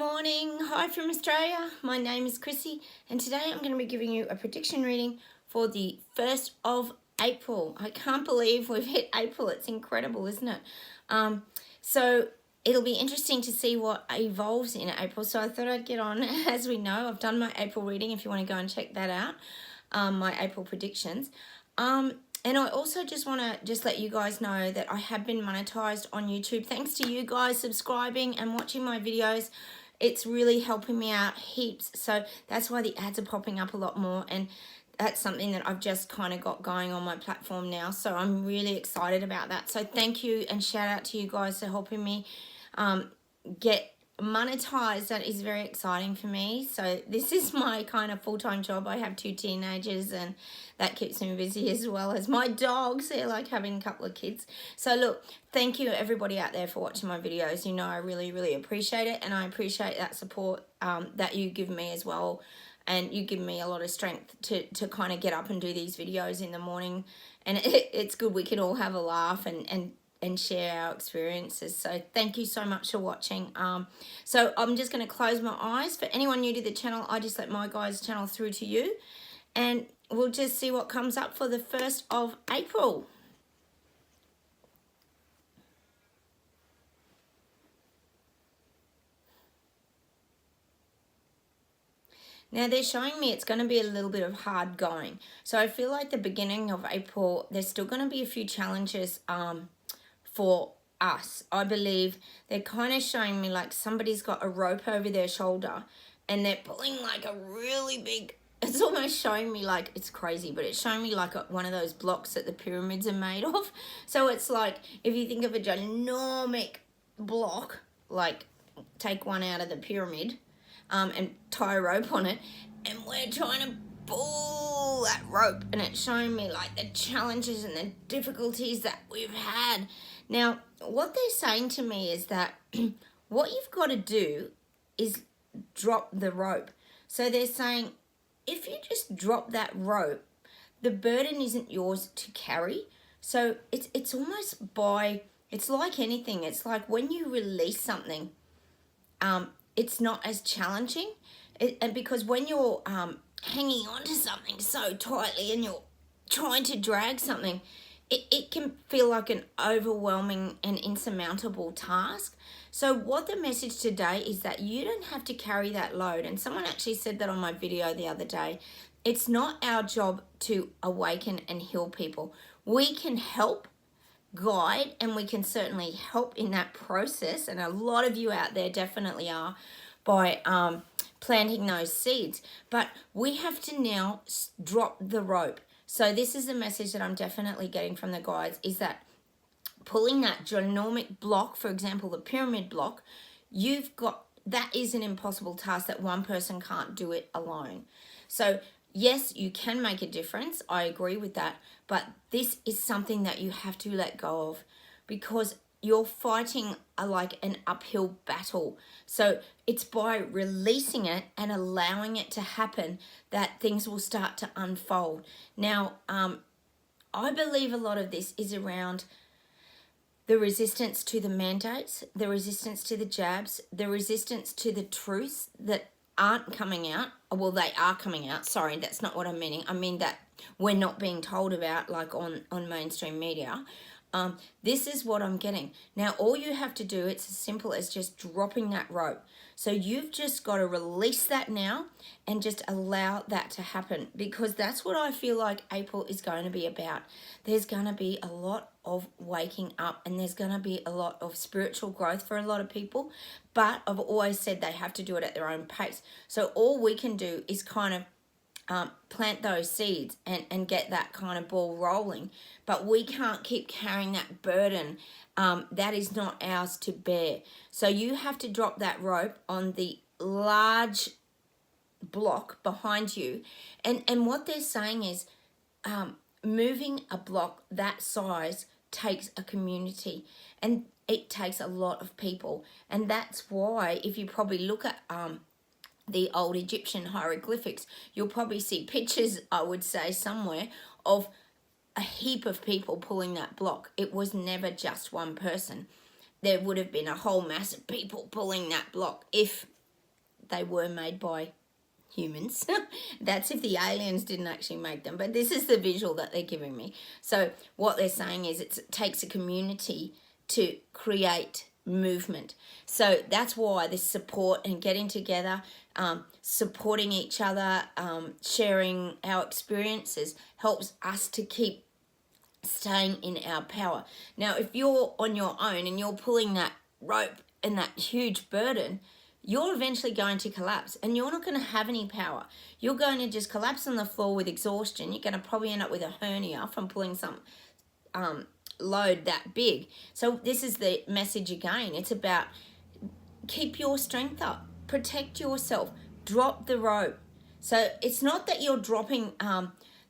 morning. Hi from Australia. My name is Chrissy, and today I'm going to be giving you a prediction reading for the 1st of April. I can't believe we've hit April. It's incredible, isn't it? So it'll be interesting to see what evolves in April. So I thought I'd get on. As we know, I've done my April reading if you want to go and check that out, my April predictions. And I also just want to let you guys know that I have been monetized on YouTube. Thanks to you guys subscribing and watching my videos. It's really helping me out heaps. So that's why the ads are popping up a lot more. And that's something that I've just kind of got going on my platform now. So I'm really excited about that. So thank you and shout out to you guys for helping me get monetized. That is very exciting for me. So this is my kind of full-time job. I have 2 teenagers and that keeps me busy, as well as my dogs. They're like having a couple of kids. So look, thank you everybody out there for watching my videos. You know, I really appreciate it, and I appreciate that support that you give me as well. And you give me a lot of strength to kind of get up and do these videos in the morning. And it's good. We can all have a laugh and share our experiences. So thank you so much for watching. So I'm just going to close my eyes. For anyone new to the channel, I just let my guys channel through to you. And we'll just see what comes up for the 1st of April. Now they're showing me it's going to be a little bit of hard going. So I feel like the beginning of April, there's still going to be a few challenges for us. I believe they're kind of showing me like somebody's got a rope over their shoulder and they're pulling like a really big, it's almost showing me like, it's crazy, but it's showing me like one of those blocks that the pyramids are made of. So it's like, if you think of a ginormic block, like take one out of the pyramid, and tie a rope on it, and we're trying to pull that rope, and it's showing me like the challenges and the difficulties that we've had. Now what they're saying to me is that what you've got to do is drop the rope. So they're saying if you just drop that rope, the burden isn't yours to carry. So it's almost it's like anything. It's like when you release something, it's not as challenging, and because when you're hanging on to something so tightly and you're trying to drag something, it can feel like an overwhelming and insurmountable task. So what the message today is that you don't have to carry that load. And someone actually said that on my video the other day. It's not our job to awaken and heal people. We can help, guide, and we can certainly help in that process, and a lot of you out there definitely are, by planting those seeds. But we have to now drop the rope. So this is the message that I'm definitely getting from the guides, is that pulling that ginormic block, for example the pyramid block, that is an impossible task, that one person can't do it alone. So yes, you can make a difference. I agree with that. But this is something that you have to let go of, because you're fighting like an uphill battle. So it's by releasing it and allowing it to happen that things will start to unfold. Now, I believe a lot of this is around the resistance to the mandates, the resistance to the jabs, the resistance to the truths that aren't coming out. Well, they are coming out. Sorry, that's not what I'm meaning. I mean that we're not being told about, like on mainstream media. This is what I'm getting. Now, all you have to do, it's as simple as just dropping that rope. So you've just got to release that now and just allow that to happen, because that's what I feel like April is going to be about. There's going to be a lot of waking up, and there's going to be a lot of spiritual growth for a lot of people. But I've always said they have to do it at their own pace. So all we can do is kind of plant those seeds and get that kind of ball rolling. But we can't keep carrying that burden. That is not ours to bear. So you have to drop that rope on the large block behind you. And what they're saying is moving a block that size takes a community, and it takes a lot of people. And that's why, if you probably look at the old Egyptian hieroglyphics, you'll probably see pictures, I would say, somewhere of a heap of people pulling that block. It was never just one person. There would have been a whole mass of people pulling that block if they were made by humans. That's if the aliens didn't actually make them, but this is the visual that they're giving me. So what they're saying is it takes a community to create movement. So that's why this support and getting together, supporting each other, sharing our experiences helps us to keep staying in our power. Now, if you're on your own and you're pulling that rope and that huge burden, you're eventually going to collapse and you're not going to have any power. You're going to just collapse on the floor with exhaustion. You're going to probably end up with a hernia from pulling some load that big. So this is the message again. It's about keep your strength up, protect yourself, drop the rope. So it's not that you're dropping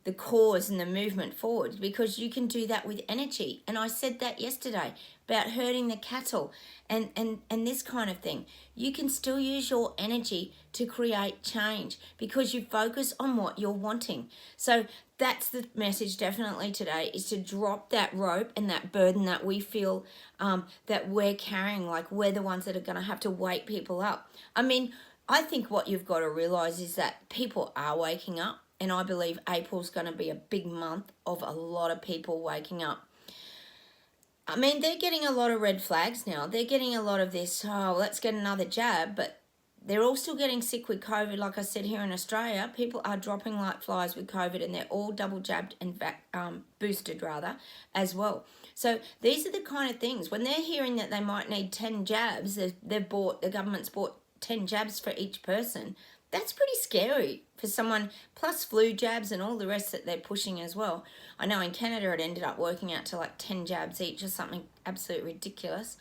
the cause and the movement forward, because you can do that with energy. And I said that yesterday about herding the cattle and this kind of thing. You can still use your energy to create change because you focus on what you're wanting. So that's the message definitely today, is to drop that rope and that burden that we feel that we're carrying, like we're the ones that are going to have to wake people up. I mean, I think what you've got to realize is that people are waking up. And I believe April's going to be a big month of a lot of people waking up. I mean, they're getting a lot of red flags now. They're getting a lot of this, oh, let's get another jab. But they're all still getting sick with COVID. Like I said, here in Australia, people are dropping like flies with COVID, and they're all double jabbed and boosted rather as well. So these are the kind of things. When they're hearing that they might need 10 jabs, the government's bought 10 jabs for each person. That's pretty scary for someone, plus flu jabs and all the rest that they're pushing as well. I know in Canada it ended up working out to like 10 jabs each or something absolutely ridiculous.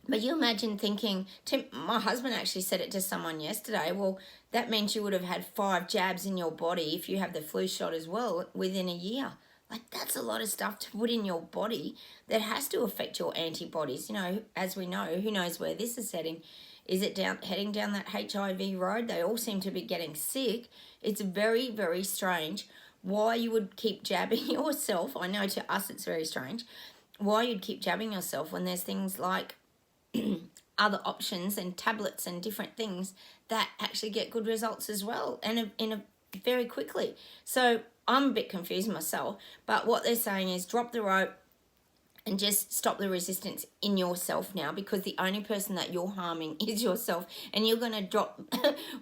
But you imagine thinking, my husband actually said it to someone yesterday, well, that means you would have had 5 jabs in your body if you have the flu shot as well within a year. Like, that's a lot of stuff to put in your body that has to affect your antibodies. You know, as we know, who knows where this is heading. Is it heading down that HIV road? They all seem to be getting sick. It's very, very strange why you would keep jabbing yourself. I know to us it's very strange. Why you'd keep jabbing yourself when there's things like other options and tablets and different things that actually get good results as well, and very quickly. So I'm a bit confused myself, but what they're saying is drop the rope and just stop the resistance in yourself now, because the only person that you're harming is yourself, and you're going to drop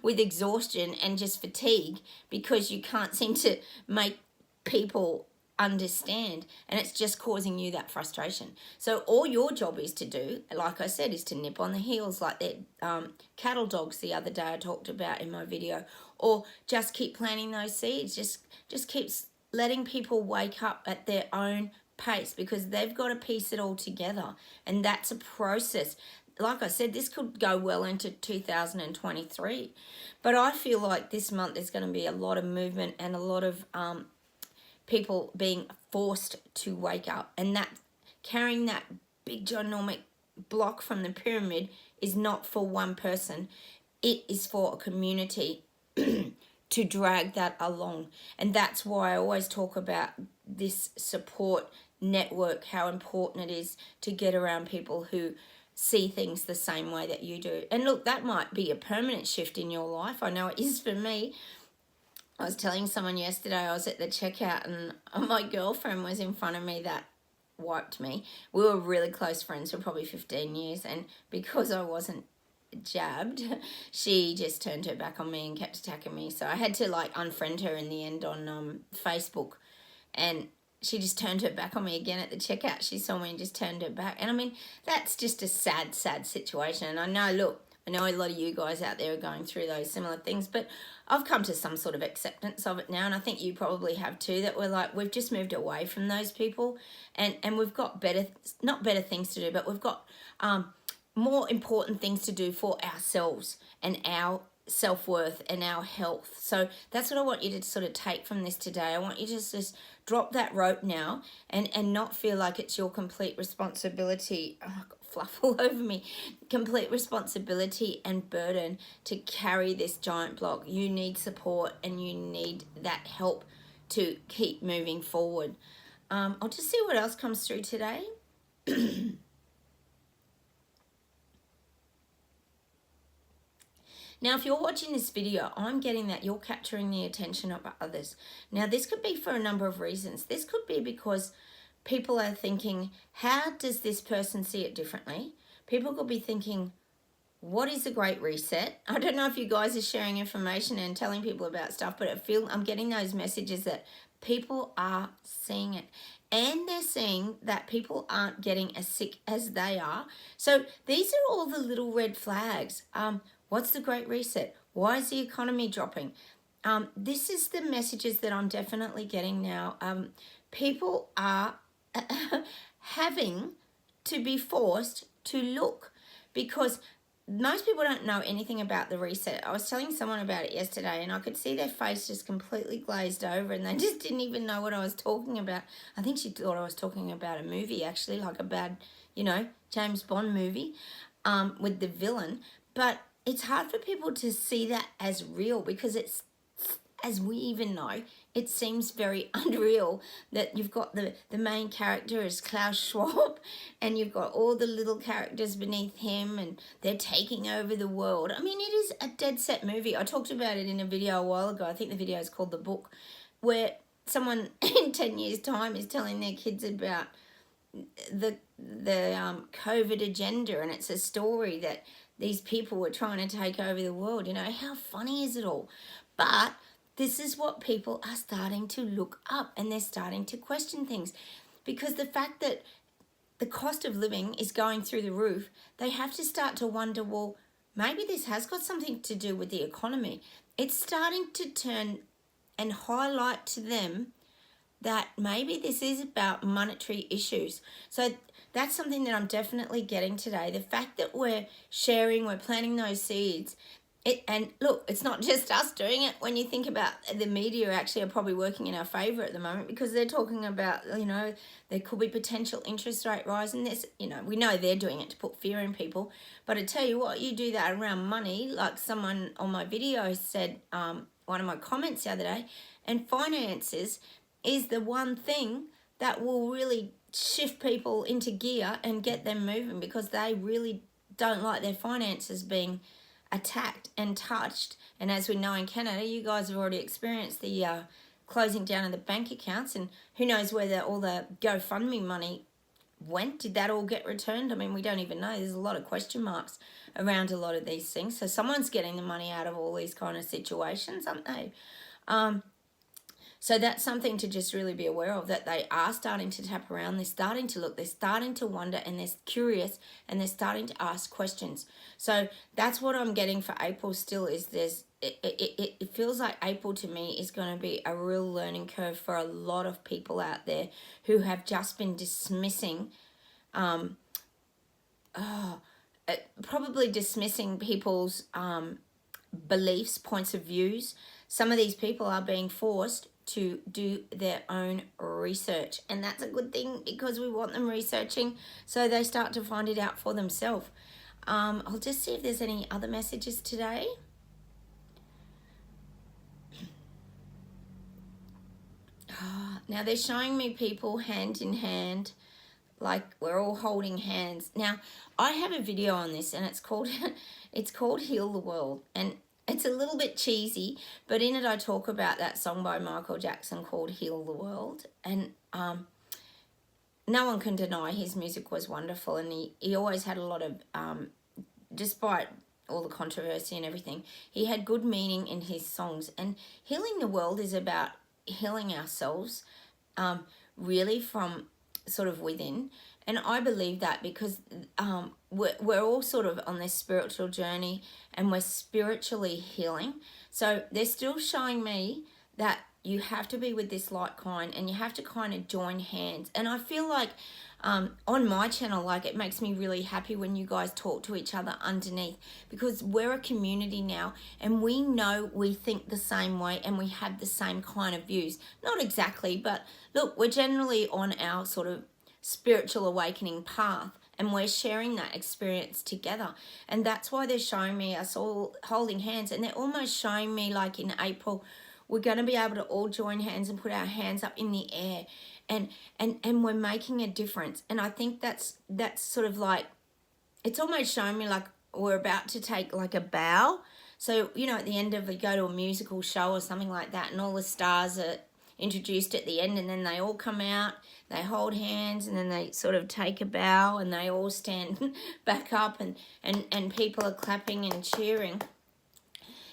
with exhaustion and just fatigue because you can't seem to make people understand, and it's just causing you that frustration. So all your job is to do, like I said, is to nip on the heels, like that cattle dogs the other day I talked about in my video, or just keep planting those seeds. Just keeps letting people wake up at their own pace, because they've got to piece it all together, and that's a process. Like I said, this could go well into 2023, but I feel like this month there's going to be a lot of movement and a lot of people being forced to wake up, and that carrying that big ginormic block from the pyramid is not for one person. It is for a community to drag that along. And that's why I always talk about this support network, how important it is to get around people who see things the same way that you do. And look, that might be a permanent shift in your life. I know it is for me. I was telling someone yesterday, I was at the checkout and my girlfriend was in front of me that wiped me. We were really close friends for probably 15 years, and because I wasn't jabbed, she just turned her back on me and kept attacking me. So I had to like unfriend her in the end on Facebook, and she just turned her back on me again at the checkout. She saw me and just turned her back. And I mean, that's just a sad, sad situation. And I know a lot of you guys out there are going through those similar things, but I've come to some sort of acceptance of it now, and I think you probably have too, that we've just moved away from those people, and we've got not better things to do, but we've got more important things to do for ourselves and our self-worth and our health. So that's what I want you to sort of take from this today. I want you to just drop that rope now and not feel like it's your complete responsibility. Oh, I've got fluff all over me. Complete responsibility and burden to carry this giant block. You need support and you need that help to keep moving forward. I'll just see what else comes through today. Now, if you're watching this video, I'm getting that you're capturing the attention of others. Now, this could be for a number of reasons. This could be because people are thinking, how does this person see it differently? People could be thinking, what is a great reset? I don't know if you guys are sharing information and telling people about stuff, but I'm getting those messages that people are seeing it. And they're seeing that people aren't getting as sick as they are. So these are all the little red flags. What's the great reset? Why is the economy dropping? This is the messages that I'm definitely getting now. People are having to be forced to look, because most people don't know anything about the reset. I was telling someone about it yesterday, and I could see their face just completely glazed over, and they just didn't even know what I was talking about. I think she thought I was talking about a movie, actually, like a bad, James Bond movie with the villain. But it's hard for people to see that as real, because it's, as we even know, it seems very unreal that you've got the main character is Klaus Schwab, and you've got all the little characters beneath him, and they're taking over the world. I mean, it is a dead set movie. I talked about it in a video a while ago. I think the video is called The Book, where someone in 10 years' time is telling their kids about the COVID agenda, and it's a story that these people were trying to take over the world. How funny is it all? But this is what people are starting to look up, and they're starting to question things, because the fact that the cost of living is going through the roof, they have to start to wonder, well, maybe this has got something to do with the economy. It's starting to turn and highlight to them that maybe this is about monetary issues. So that's something that I'm definitely getting today. The fact that we're sharing, we're planting those seeds. And look, it's not just us doing it. When you think about the media, actually are probably working in our favour at the moment, because they're talking about, there could be potential interest rate rise, and this, we know they're doing it to put fear in people. But I tell you what, you do that around money, like someone on my video said, one of my comments the other day, and finances is the one thing that will really shift people into gear and get them moving, because they really don't like their finances being attacked and touched. And as we know, in Canada, you guys have already experienced the closing down of the bank accounts, and who knows where all the GoFundMe money went. Did that all get returned? I mean, we don't even know. There's a lot of question marks around a lot of these things. So someone's getting the money out of all these kind of situations, aren't they? So that's something to just really be aware of, that they are starting to tap around. They're starting to look, they're starting to wonder, and they're curious, and they're starting to ask questions. So that's what I'm getting for April still, is it feels like April to me is going to be a real learning curve for a lot of people out there who have just been dismissing, probably dismissing people's beliefs, points of views. Some of these people are being forced to do their own research, and that's a good thing, because we want them researching so they start to find it out for themselves. I'll just see if there's any other messages today. Now they're showing me people hand in hand, like we're all holding hands. Now I have a video on this, and it's called Heal the World, and it's a little bit cheesy, but in it I talk about that song by Michael Jackson called Heal the World. And no one can deny his music was wonderful, and he always had a lot of, despite all the controversy and everything, he had good meaning in his songs. And healing the world is about healing ourselves, really from sort of within. And I believe that, because we're all sort of on this spiritual journey, and we're spiritually healing. So they're still showing me that you have to be with this light kind, and you have to kind of join hands. And I feel like on my channel, like, it makes me really happy when you guys talk to each other underneath, because we're a community now, and we know we think the same way, and we have the same kind of views. Not exactly, but look, we're generally on our sort of spiritual awakening path, and we're sharing that experience together. And that's why they're showing me us all holding hands, and they're almost showing me, like, in April we're going to be able to all join hands and put our hands up in the air, and we're making a difference. And I think that's sort of like, it's almost showing me like we're about to take like a bow. So, you know, at the end of, you go to a musical show or something like that, and all the stars are introduced at the end, and then they all come out, they hold hands, and then they sort of take a bow, and they all stand back up, and people are clapping and cheering.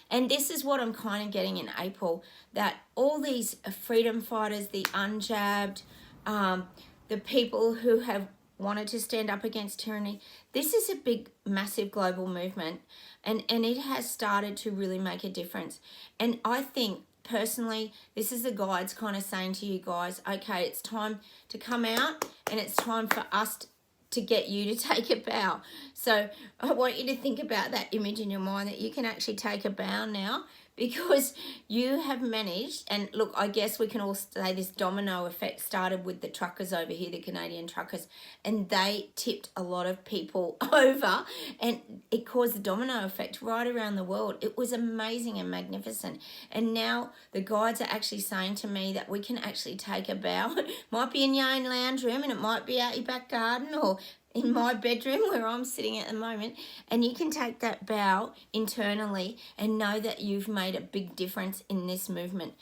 And this is what I'm kind of getting in April, that all these freedom fighters, the unjabbed, the people who have wanted to stand up against tyranny, this is a big, massive global movement, and it has started to really make a difference. And I think, personally, this is the guides kind of saying to you guys, okay, it's time to come out, and it's time for us to get you to take a bow. So I want you to think about that image in your mind, that you can actually take a bow now, because you have managed. And look, I guess we can all say this domino effect started with the truckers over here, the Canadian truckers, and they tipped a lot of people over, and it caused the domino effect right around the world. It was amazing and magnificent. And now the guides are actually saying to me that we can actually take a bow. It might be in your own lounge room, and it might be out your back garden, or in my bedroom where I'm sitting at the moment, and you can take that bow internally and know that you've made a big difference in this movement.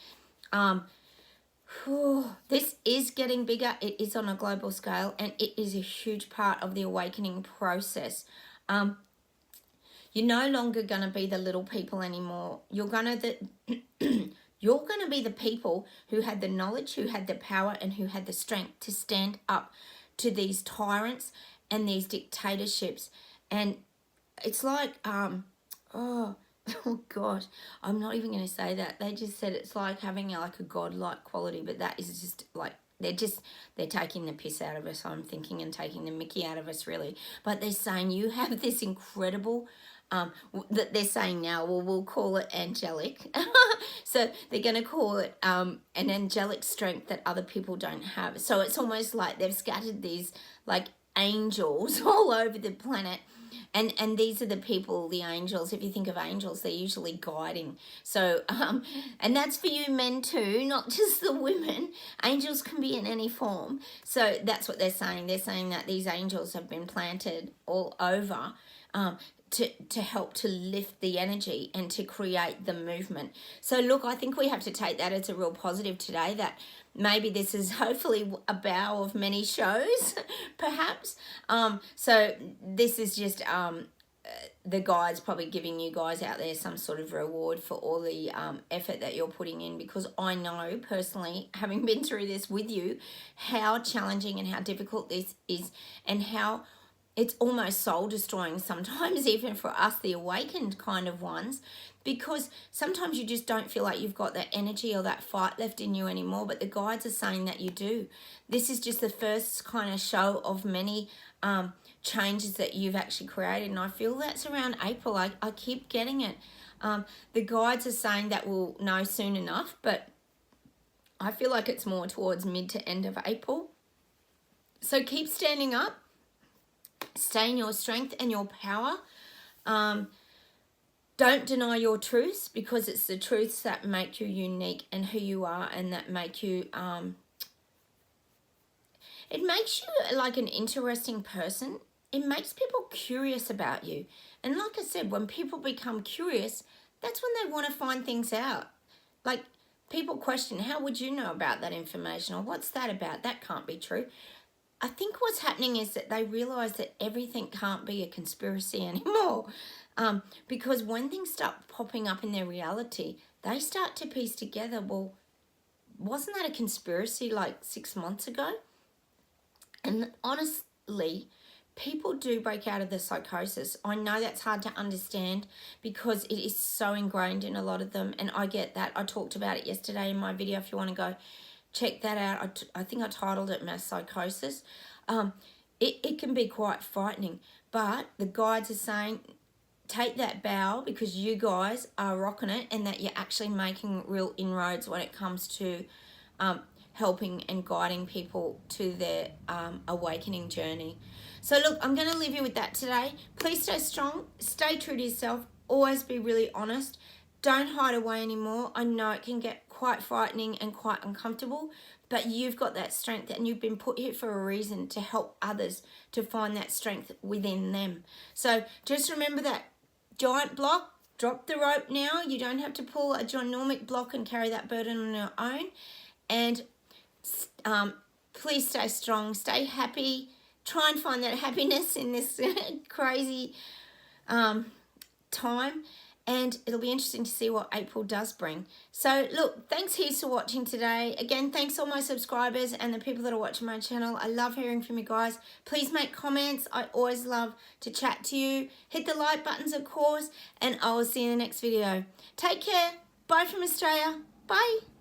This is getting bigger. It is on a global scale, and it is a huge part of the awakening process. You're no longer going to be the little people anymore. You're going to be the people who had the knowledge, who had the power, and who had the strength to stand up to these tyrants and these dictatorships. And it's like, oh gosh, I'm not even going to say that. They just said it's like having like a godlike quality, but that is just like, they're taking the piss out of us, I'm thinking, and taking the mickey out of us, really. But they're saying you have this incredible, that they're saying now, well, we'll call it angelic. So they're going to call it an angelic strength that other people don't have. So it's almost like they've scattered these like angels all over the planet. And these are the people, the angels. If you think of angels, they're usually guiding. So, and that's for you men too, not just the women. Angels can be in any form. So that's what they're saying. They're saying that these angels have been planted all over to help to lift the energy and to create the movement. So look, I think we have to take that as a real positive today, that maybe this is hopefully a bow of many shows, perhaps. So this is just the guides probably giving you guys out there some sort of reward for all the effort that you're putting in, because I know personally, having been through this with you, how challenging and how difficult this is, and how it's almost soul destroying sometimes, even for us, the awakened kind of ones, because sometimes you just don't feel like you've got that energy or that fight left in you anymore. But the guides are saying that you do. This is just the first kind of show of many changes that you've actually created. And I feel that's around April. I keep getting it. The guides are saying that we'll know soon enough, but I feel like it's more towards mid to end of April. So keep standing up. Stay in your strength and your power. Don't deny your truths, because it's the truths that make you unique and who you are, and that make you, it makes you like an interesting person. It makes people curious about you. And like I said, when people become curious, that's when they want to find things out. Like, people question, how would you know about that information? Or what's that about? That can't be true. I think what's happening is that they realise that everything can't be a conspiracy anymore. Because when things start popping up in their reality, they start to piece together, well, wasn't that a conspiracy like 6 months ago? And honestly, people do break out of the psychosis. I know that's hard to understand because it is so ingrained in a lot of them, and I get that. I talked about it yesterday in my video if you want to go check that out. I think I titled it Mass Psychosis. It can be quite frightening, but the guides are saying take that bow, because you guys are rocking it, and that you're actually making real inroads when it comes to helping and guiding people to their awakening journey. So look, I'm going to leave you with that today. Please stay strong, stay true to yourself, always be really honest. Don't hide away anymore. I know it can get quite frightening and quite uncomfortable, But you've got that strength, and you've been put here for a reason, to help others to find that strength within them. So just remember that giant block. Drop the rope now. You don't have to pull a ginormic block and carry that burden on your own. And please stay strong, stay happy. Try and find that happiness in this crazy time. And it'll be interesting to see what April does bring. So look, thanks heaps for watching today. Again, thanks all my subscribers and the people that are watching my channel. I love hearing from you guys. Please make comments. I always love to chat to you. Hit the like buttons, of course, and I will see you in the next video. Take care. Bye from Australia. Bye.